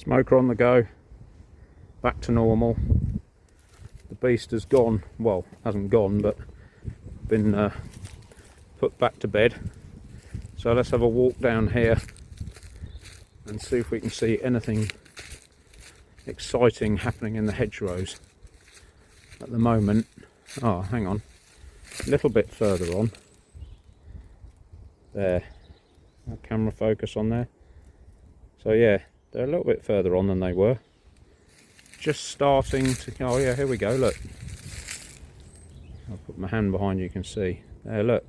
Smoker on the go, back to normal. The beast has gone, well, hasn't gone, but been put back to bed. So let's have a walk down here and see if we can see anything exciting happening in the hedgerows. At the moment, oh, hang on, a little bit further on. There, camera focus on there. So yeah, they're a little bit further on than they were. Just starting to, oh yeah, here we go, look. I'll put my hand behind you can see. There, look.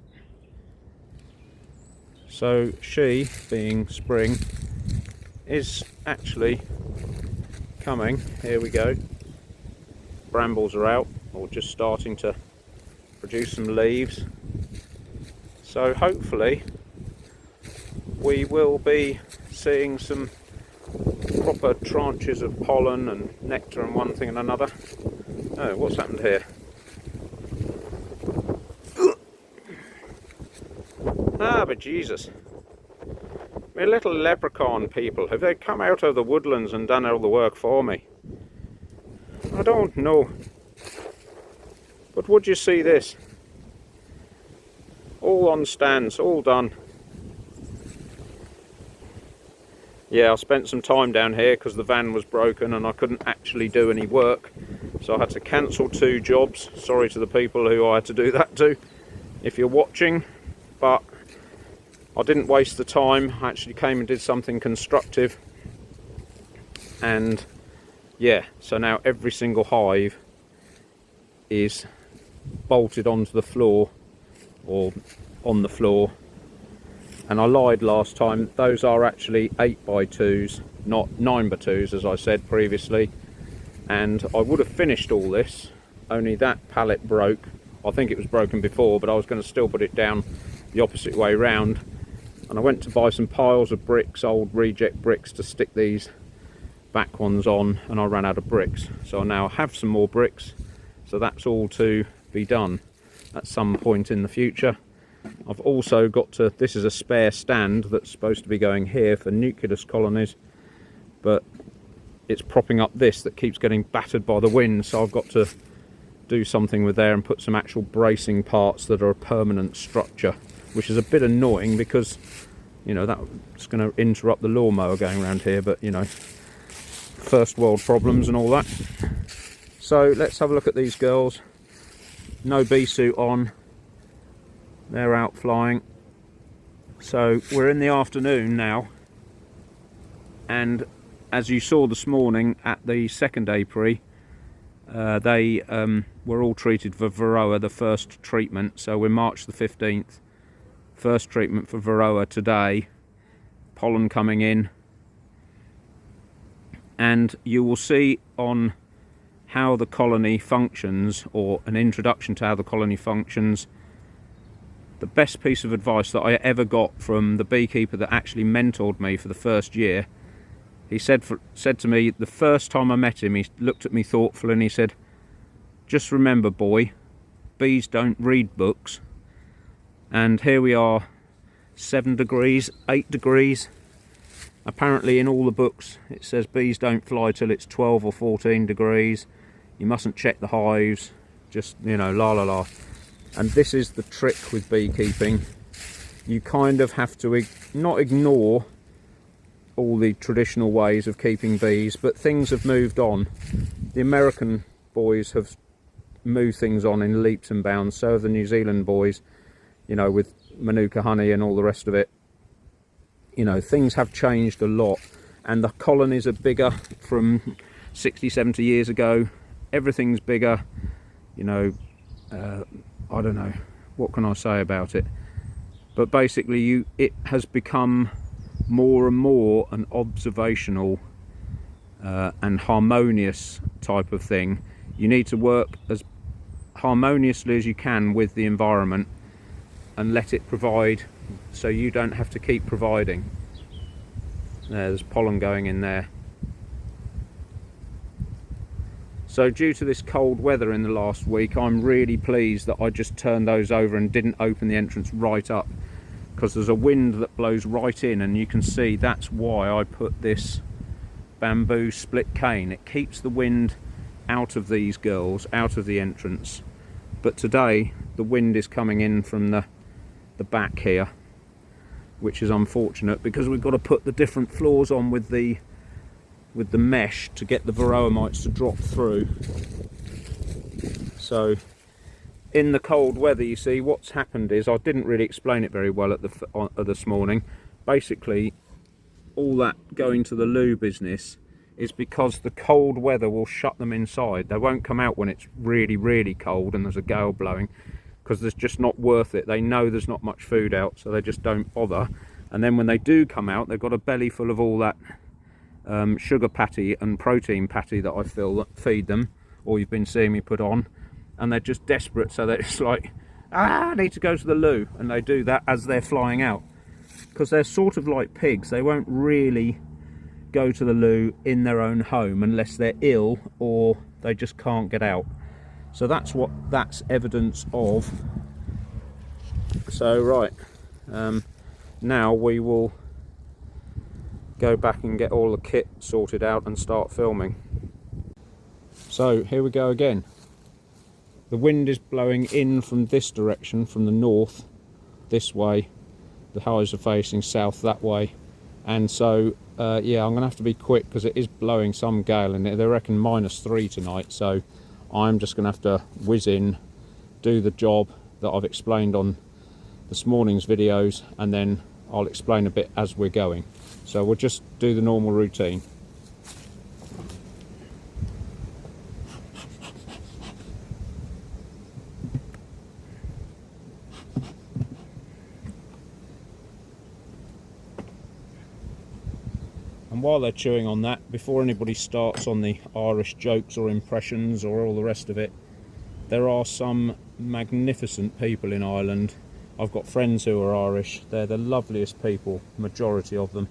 So she, being spring, is actually coming. Here we go. Brambles are out, or just starting to produce some leaves. So hopefully we will be seeing some proper tranches of pollen and nectar and one thing and another. Oh, what's happened here? Ah, but Jesus. My little leprechaun people, have they come out of the woodlands and done all the work for me? I don't know. But would you see this? All on stands, all done. Yeah, I spent some time down here because the van was broken and I couldn't actually do any work. So I had to cancel 2 jobs. Sorry to the people who I had to do that to, if you're watching. But I didn't waste the time. I actually came and did something constructive. And yeah, so now every single hive is bolted onto the floor or on the floor. And I lied last time, those are actually 8x2s, not 9x2s as I said previously. And I would have finished all this, only that pallet broke. I think it was broken before, but I was going to still put it down the opposite way round. And I went to buy some piles of bricks, old reject bricks, to stick these back ones on, and I ran out of bricks. So I now have some more bricks, so that's all to be done at some point in the future. I've also got to, this is a spare stand that's supposed to be going here for nucleus colonies, but it's propping up this that keeps getting battered by the wind, so I've got to do something with there and put some actual bracing parts that are a permanent structure, which is a bit annoying because, you know, that's going to interrupt the lawnmower going around here, but you know, first world problems and all that. So let's have a look at these girls. No bee suit on. They're out flying. So we're in the afternoon now, and as you saw this morning at the second apiary, they were all treated for Varroa, the first treatment. So we're March the 15th, first treatment for Varroa today, pollen coming in, and you will see on how the colony functions, or an introduction to how the colony functions. The best piece of advice that I ever got from the beekeeper that actually mentored me for the first year, he said to me the first time I met him, he looked at me thoughtfully and he said, just remember, boy, bees don't read books. And here we are, 7 degrees, 8 degrees. Apparently in all the books it says bees don't fly till it's 12 or 14 degrees. You mustn't check the hives, just, you know, la la la. And this is the trick with beekeeping. You kind of have to not ignore all the traditional ways of keeping bees, but things have moved on. The American boys have moved things on in leaps and bounds, so have the New Zealand boys, you know, with Manuka honey and all the rest of it. You know, things have changed a lot, and the colonies are bigger from 60, 70 years ago. Everything's bigger, you know. I don't know, what can I say about it? But basically it has become more and more an observational and harmonious type of thing. You need to work as harmoniously as you can with the environment and let it provide, so you don't have to keep providing. There's pollen going in there. So due to this cold weather in the last week, I'm really pleased that I just turned those over and didn't open the entrance right up, because there's a wind that blows right in, and you can see that's why I put this bamboo split cane. It keeps the wind out of these girls, out of the entrance. But today the wind is coming in from the back here, which is unfortunate because we've got to put the different floors on with the mesh to get the Varroa mites to drop through. So in the cold weather, you see, what's happened is, I didn't really explain it very well this morning. Basically, all that going to the loo business is because the cold weather will shut them inside. They won't come out when it's really, really cold and there's a gale blowing, because it's just not worth it. They know there's not much food out, so they just don't bother. And then when they do come out, they've got a belly full of all that sugar patty and protein patty that I feed them, or you've been seeing me put on, and they're just desperate, so they're just like, I need to go to the loo, and they do that as they're flying out, because they're sort of like pigs. They won't really go to the loo in their own home unless they're ill or they just can't get out. So that's what that's evidence of. So right, now we will go back and get all the kit sorted out and start filming. So here we go again. The wind is blowing in from this direction, from the north, this way. The hives are facing south that way, and so yeah, I'm gonna have to be quick because it is blowing some gale in it. They reckon -3 tonight, so I'm just gonna have to whiz in, do the job that I've explained on this morning's videos, and then I'll explain a bit as we're going. So we'll just do the normal routine. And while they're chewing on that, before anybody starts on the Irish jokes or impressions or all the rest of it, there are some magnificent people in Ireland. I've got friends who are Irish. They're the loveliest people, majority of them.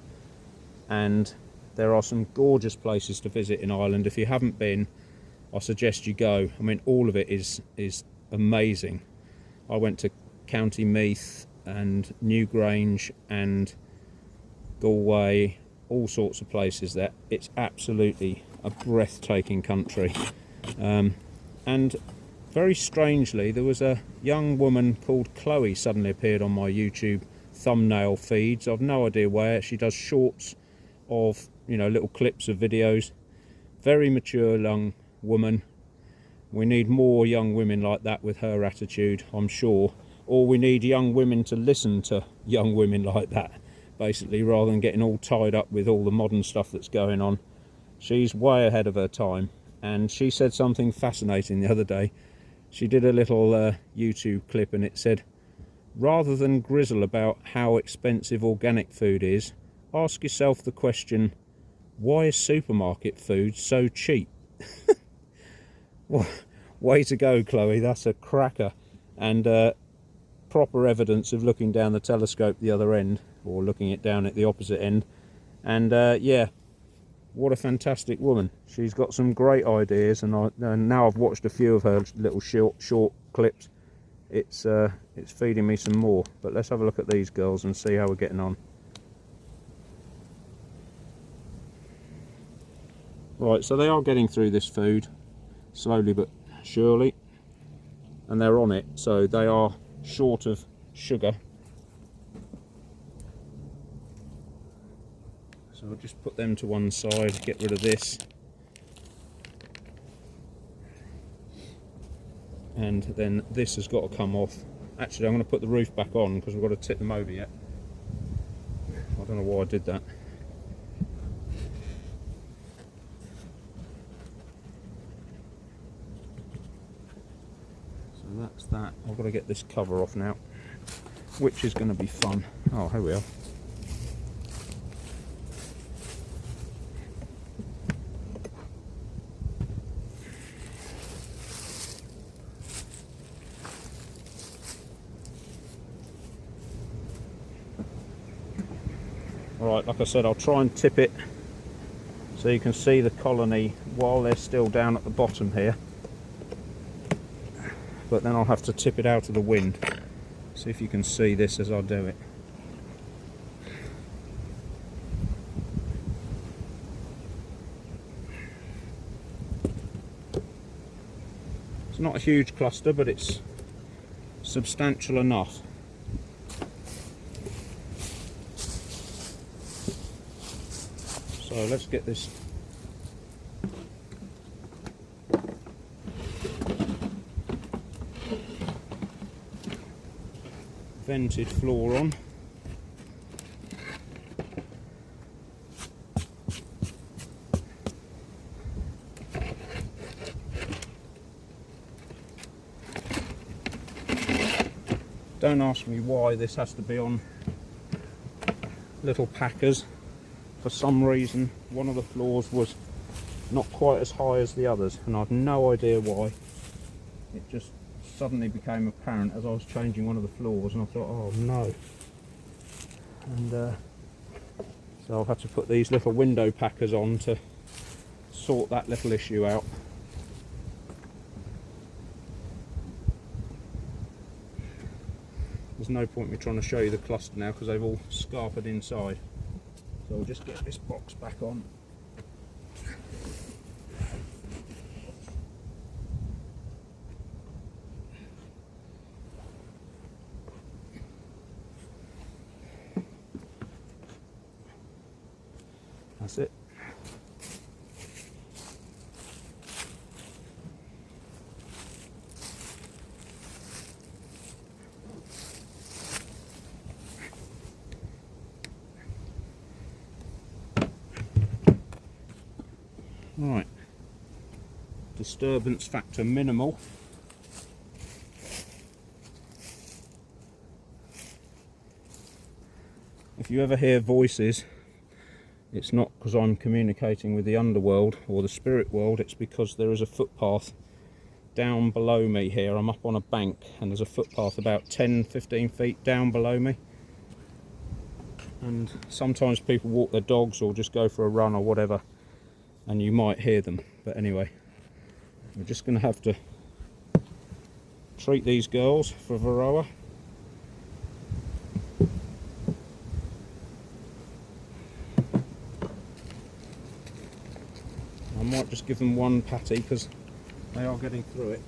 And there are some gorgeous places to visit in Ireland. If you haven't been, I suggest you go. I mean, all of it is amazing. I went to County Meath and Newgrange and Galway, all sorts of places there. It's absolutely a breathtaking country. And very strangely, there was a young woman called Chloe suddenly appeared on my YouTube thumbnail feeds. I've no idea where. She does shorts of, you know, little clips of videos. Very mature young woman. We need more young women like that with her attitude, I'm sure. Or we need young women to listen to young women like that, basically, rather than getting all tied up with all the modern stuff that's going on. She's way ahead of her time, and she said something fascinating the other day. She did a little YouTube clip, and it said, rather than grizzle about how expensive organic food is, ask yourself the question, why is supermarket food so cheap? Well, way to go, Chloe, that's a cracker. And proper evidence of looking down the telescope the other end, or looking it down at the opposite end. And yeah, what a fantastic woman. She's got some great ideas, and now I've watched a few of her little short clips. It's feeding me some more. But let's have a look at these girls and see how we're getting on. Right, so they are getting through this food slowly but surely, and they're on it, so they are short of sugar. So I'll just put them to one side, get rid of this, and then this has got to come off. Actually, I'm going to put the roof back on because we've got to tip them over yet. I don't know why I did that. So that's that. I've got to get this cover off now, which is going to be fun. Oh, here we are. Alright, like I said, I'll try and tip it so you can see the colony while they're still down at the bottom here. But then I'll have to tip it out of the wind. See if you can see this as I do it. not a huge cluster, but it's substantial enough. So let's get this vented floor on. Don't ask me why this has to be on little packers. For some reason, one of the floors was not quite as high as the others, and I've no idea why. It just suddenly became apparent as I was changing one of the floors, and I thought, oh no. And so I've had to put these little window packers on to sort that little issue out. There's no point in me trying to show you the cluster now because they've all scarpered inside. So we'll just get this box back on. That's it. Right, disturbance factor minimal. If you ever hear voices, it's not because I'm communicating with the underworld or the spirit world, it's because there is a footpath down below me here. I'm up on a bank and there's a footpath about 10-15 feet down below me. And sometimes people walk their dogs or just go for a run or whatever, and you might hear them. But anyway, we're just going to have to treat these girls for Varroa. I might just give them one patty because they are getting through it.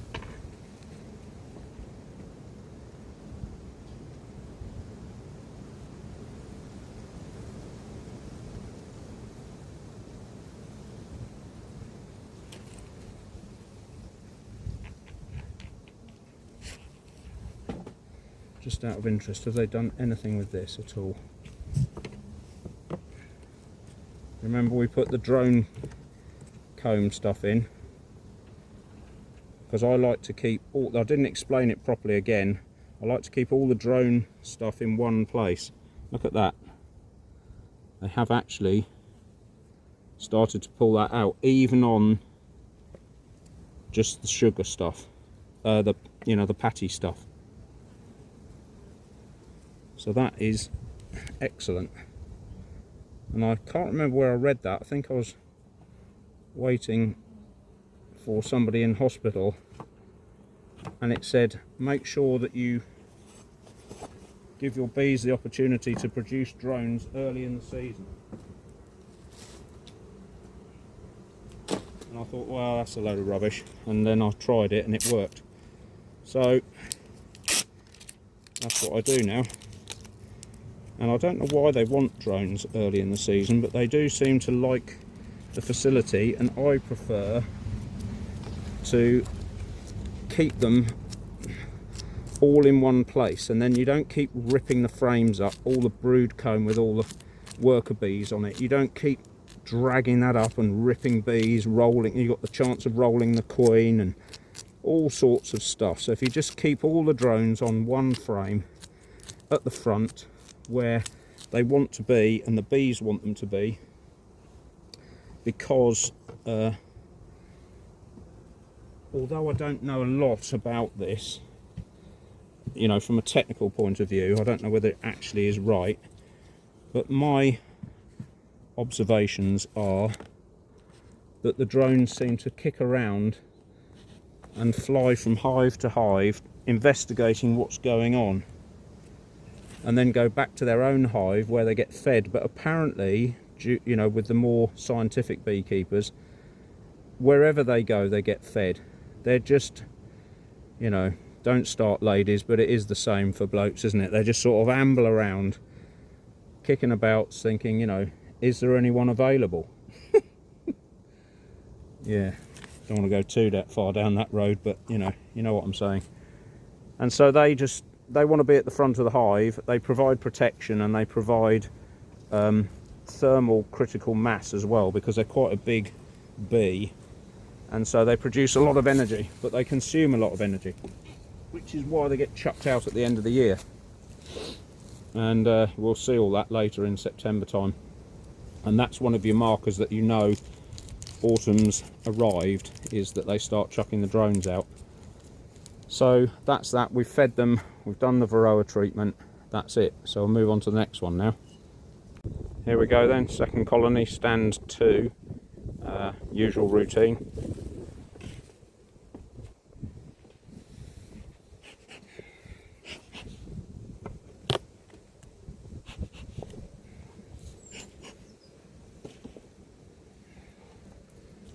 Just out of interest, have they done anything with this at all? Remember we put the drone comb stuff in, because I like to keep all, I didn't explain it properly again, I like to keep all the drone stuff in one place. Look at that. They have actually started to pull that out, even on just the sugar stuff, the patty stuff. So that is excellent. And I can't remember where I read that. I think I was waiting for somebody in hospital and it said make sure that you give your bees the opportunity to produce drones early in the season. And I thought, well, that's a load of rubbish, and then I tried it and it worked. So that's what I do now. And I don't know why they want drones early in the season, but they do seem to like the facility, and I prefer to keep them all in one place, and then you don't keep ripping the frames up, all the brood comb with all the worker bees on it. You don't keep dragging that up and ripping bees, rolling. You've got the chance of rolling the queen and all sorts of stuff. So if you just keep all the drones on one frame at the front where they want to be and the bees want them to be, because although I don't know a lot about this, you know, from a technical point of view, I don't know whether it actually is right, but my observations are that the drones seem to kick around and fly from hive to hive, investigating what's going on, and then go back to their own hive where they get fed. But apparently, you know, with the more scientific beekeepers, wherever they go they get fed. They're just you know, don't start ladies, but it is the same for blokes, isn't it? They just sort of amble around, kicking about, thinking, you know, is there anyone available? Yeah, don't want to go too that far down that road, but you know what I'm saying. And so they want to be at the front of the hive. They provide protection, and they provide thermal critical mass as well, because they're quite a big bee, and so they produce a lot of energy, but they consume a lot of energy, which is why they get chucked out at the end of the year. And we'll see all that later in September time, and that's one of your markers that you know autumn's arrived, is that they start chucking the drones out. So that's that. We've fed them, we've done the Varroa treatment, that's it. So we'll move on to the next one now. Here we go then, second colony, stand 2, usual routine.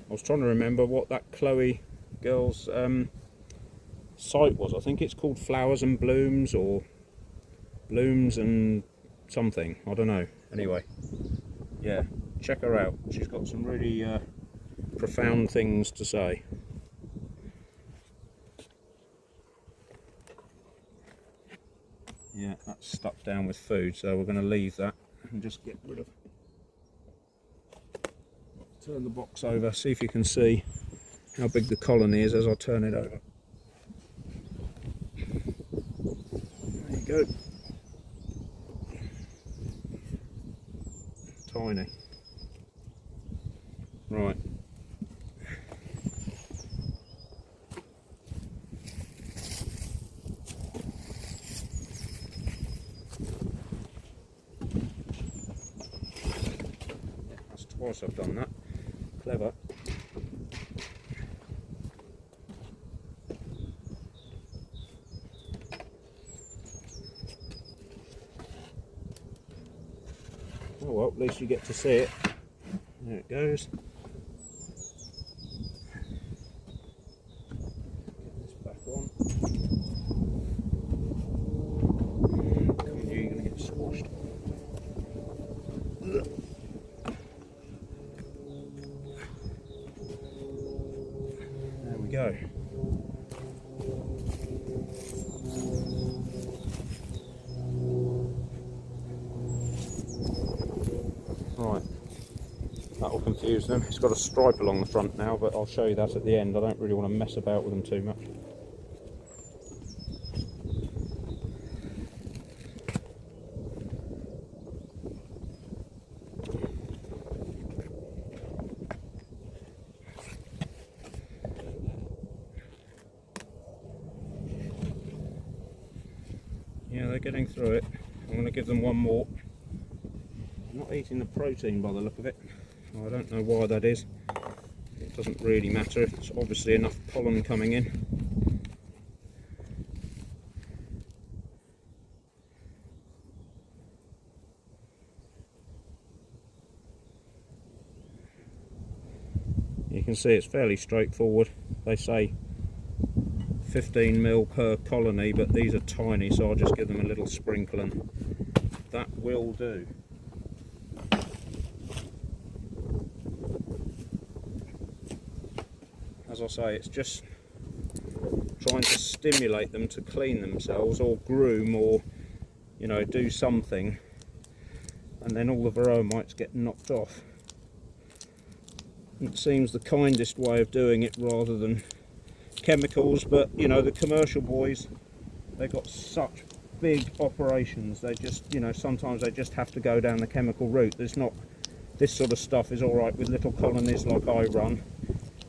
I was trying to remember what that Chloe girl's site was. I think it's called Flowers and Blooms, or Blooms and something, I don't know. Anyway, yeah, check her out. She's got some really profound things to say. Yeah, that's stuck down with food, so we're going to leave that and just get rid of. Turn the box over, see if you can see how big the colony is as I turn it over. There you go. Tiny. Right. Yeah, that's twice I've done that. Clever. Oh well, at least you get to see it. There it goes. Get this back on. Come on, you're going to get squashed. There we go. Right, that will confuse them. It's got a stripe along the front now, but I'll show you that at the end. I don't really want to mess about with them too much. Yeah, they're getting through it. I'm going to give them one more. Not eating the protein by the look of it. I don't know why that is. It doesn't really matter. It's obviously enough pollen coming in. You can see it's fairly straightforward. They say 15 mil per colony, but these are tiny, so I'll just give them a little sprinkle and that will do. As I say, it's just trying to stimulate them to clean themselves or groom or, you know, do something, and then all the Varroa mites get knocked off. It seems the kindest way of doing it rather than chemicals, but you know, the commercial boys, they've got such big operations, they just, you know, sometimes they just have to go down the chemical route. There's not, this sort of stuff is alright with little colonies like I run,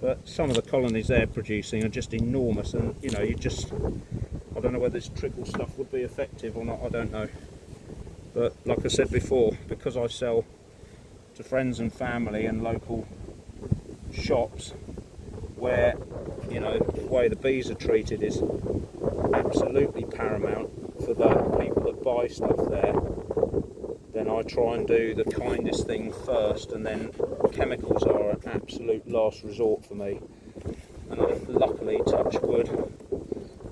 but some of the colonies they're producing are just enormous, and you know, you just, I don't know whether this trickle stuff would be effective or not, I don't know. But like I said before, because I sell to friends and family and local shops where, you know, the way the bees are treated is absolutely paramount for the people that buy stuff there, then I try and do the kindest thing first, and then chemicals are an absolute last resort for me. And luckily, touch wood,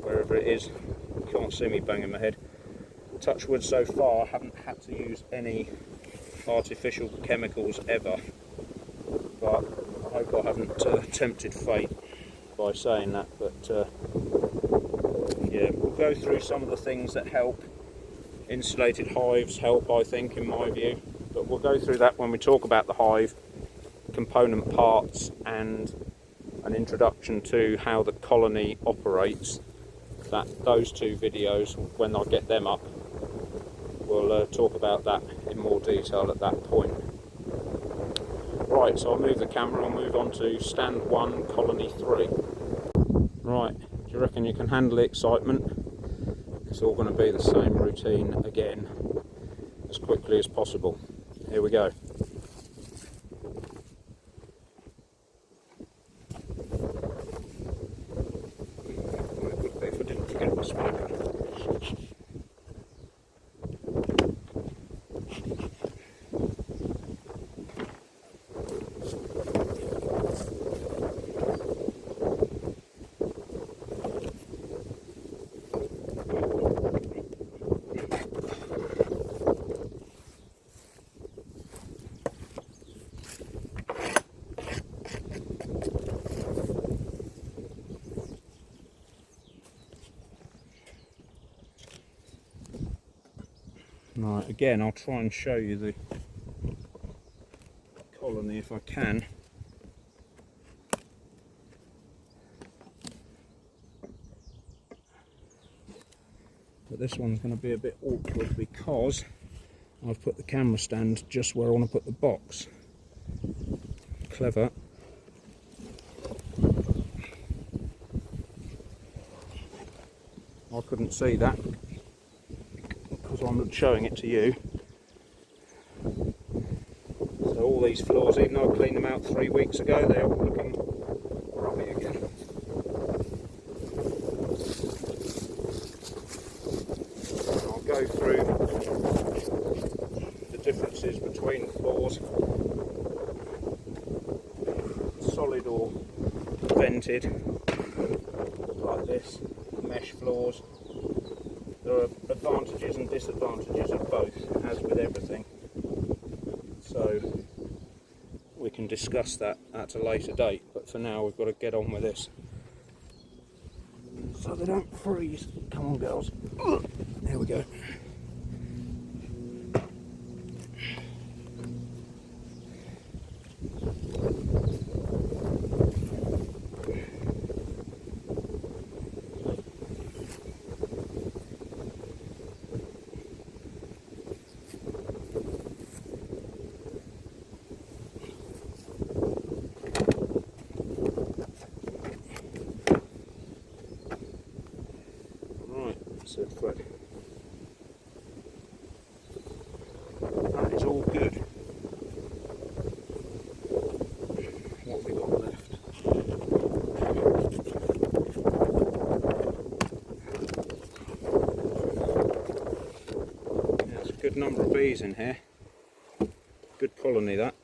wherever it is. You can't see me banging my head. Touch wood, so far I haven't had to use any artificial chemicals ever, but I hope I haven't tempted fate by saying that. But yeah, we'll go through some of the things that help. Insulated hives help, I think, in my view, but we'll go through that when we talk about the hive, component parts, and an introduction to how the colony operates. Those two videos, when I get them up, we'll talk about that in more detail at that point. Right, so I'll move the camera, I'll move on to stand 1, colony 3. Right, do you reckon you can handle the excitement? It's all going to be the same routine again, as quickly as possible. Here we go. It would be if I didn't forget my smoker. Right, again, I'll try and show you the colony if I can. But this one's going to be a bit awkward because I've put the camera stand just where I want to put the box. Clever. I couldn't see that because I'm showing it to you. So all these floors, even though I cleaned them out 3 weeks ago, they're all looking grubby again. I'll go through the differences between floors, solid or vented, like this, mesh floors. There are advantages and disadvantages of both, as with everything. So we can discuss that at a later date, but for now we've got to get on with this so they don't freeze. Come on, girls. There we go. Foot. That is all good. What have we got left? There's a good number of bees in here. Good colony, that.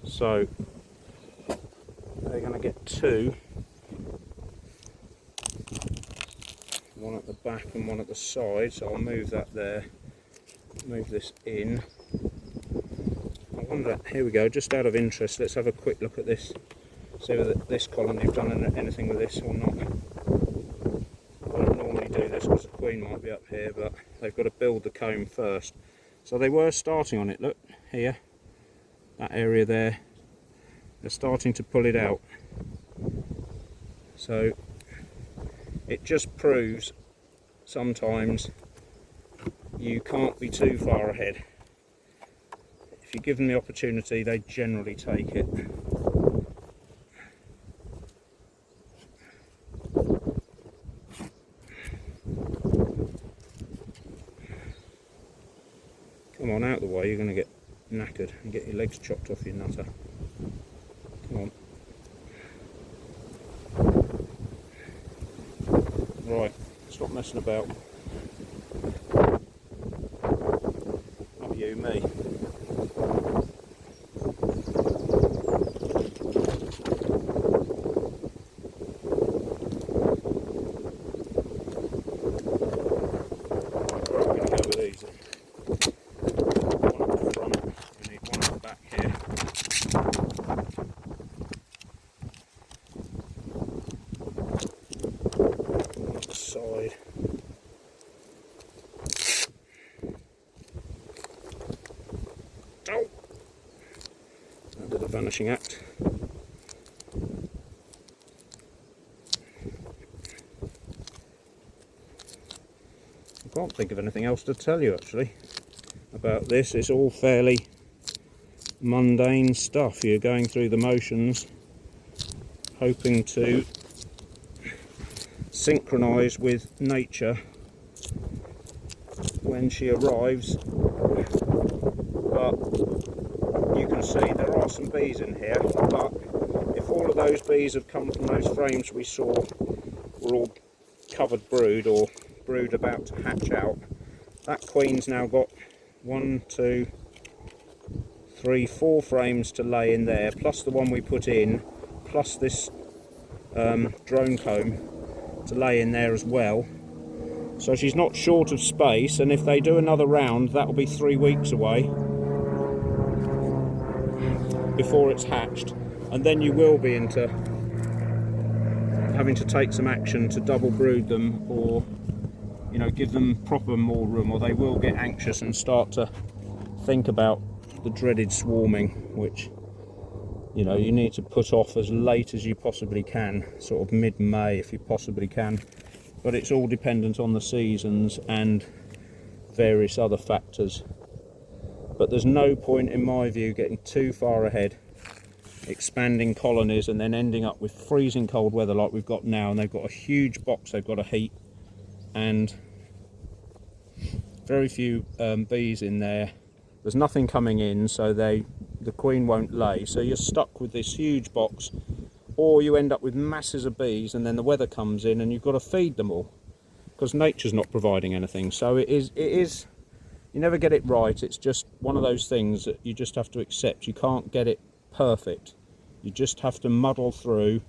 So they're going to get 2, one at the back and one at the side, so I'll move that there, move this in. I wonder, here we go, just out of interest, let's have a quick look at this, see whether this colony have done anything with this or not. I don't normally do this because the queen might be up here, but they've got to build the comb first. So they were starting on it, look, here, that area there. They're starting to pull it out, so it just proves sometimes you can't be too far ahead. If you give them the opportunity, they generally take it. Come on, out of the way, you're going to get knackered and get your legs chopped off your nutter. Come on. Right, stop messing about. Not you, me. Oh! Under the vanishing act. I can't think of anything else to tell you actually about this. It's all fairly mundane stuff. You're going through the motions, hoping to synchronise with nature when she arrives. But you can see there are some bees in here, but if all of those bees have come from those frames we saw were all covered brood or brood about to hatch out, that queen's now got 1, 2, 3, 4 frames to lay in there, plus the one we put in, plus this drone comb to lay in there as well. So she's not short of space, and if they do another round, that'll be 3 weeks away before it's hatched, and then you will be into having to take some action to double brood them, or you know, give them proper more room, or they will get anxious and start to think about the dreaded swarming, which, you know, you need to put off as late as you possibly can, sort of mid-May if you possibly can. But it's all dependent on the seasons and various other factors. But there's no point, in my view, getting too far ahead, expanding colonies and then ending up with freezing cold weather like we've got now, and they've got a huge box they've got to heat, and very few bees in there. There's nothing coming in, so the queen won't lay, so you're stuck with this huge box, or you end up with masses of bees and then the weather comes in and you've got to feed them all because nature's not providing anything. So it is you never get it right. It's just one of those things that you just have to accept. You can't get it perfect. You just have to muddle through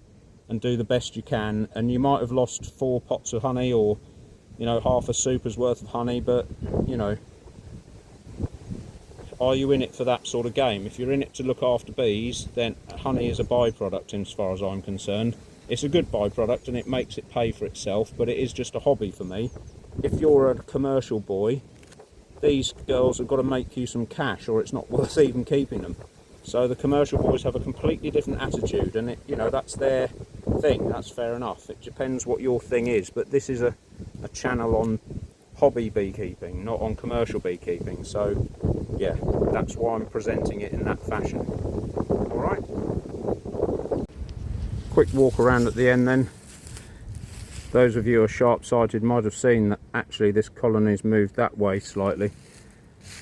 and do the best you can, and you might have lost 4 pots of honey, or you know, half a super's worth of honey, but you know, are you in it for that sort of game? If you're in it to look after bees, then honey is a byproduct as far as I'm concerned. It's a good byproduct and it makes it pay for itself, but it is just a hobby for me. If you're a commercial boy, these girls have got to make you some cash or it's not worth even keeping them. So the commercial boys have a completely different attitude, and you know, that's their thing. That's fair enough. It depends what your thing is, but this is a channel on hobby beekeeping, not on commercial beekeeping. So yeah, that's why I'm presenting it in that fashion. Alright, quick walk around at the end then. Those of you who are sharp-sighted might have seen that actually this colony's moved that way slightly,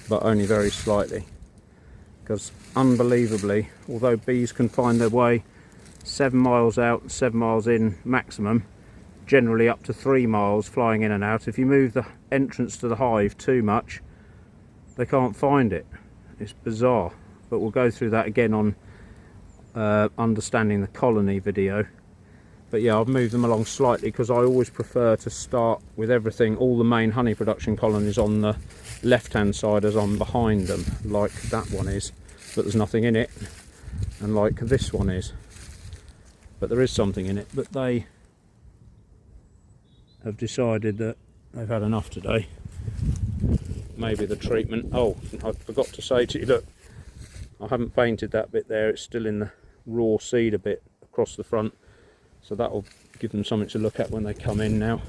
but only very slightly, because unbelievably, although bees can find their way 7 miles out, 7 miles in maximum, generally up to 3 miles flying in and out, if you move the entrance to the hive too much, they can't find it. It's bizarre, but we'll go through that again on understanding the colony video. But yeah, I've moved them along slightly because I always prefer to start with everything, all the main honey production colonies on the left hand side as I'm behind them, like that one is, but there's nothing in it, and like this one is, but there is something in it. But they have decided that they've had enough today. Maybe the treatment. Oh, I forgot to say to you, look, I haven't painted that bit there. It's still in the raw cedar bit across the front, so that'll give them something to look at when they come in now.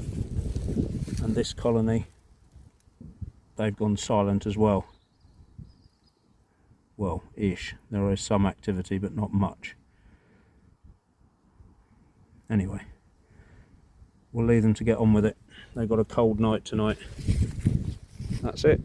And this colony, they've gone silent as well. Well, ish. There is some activity, but not much. Anyway, we'll leave them to get on with it. They've got a cold night tonight. That's it.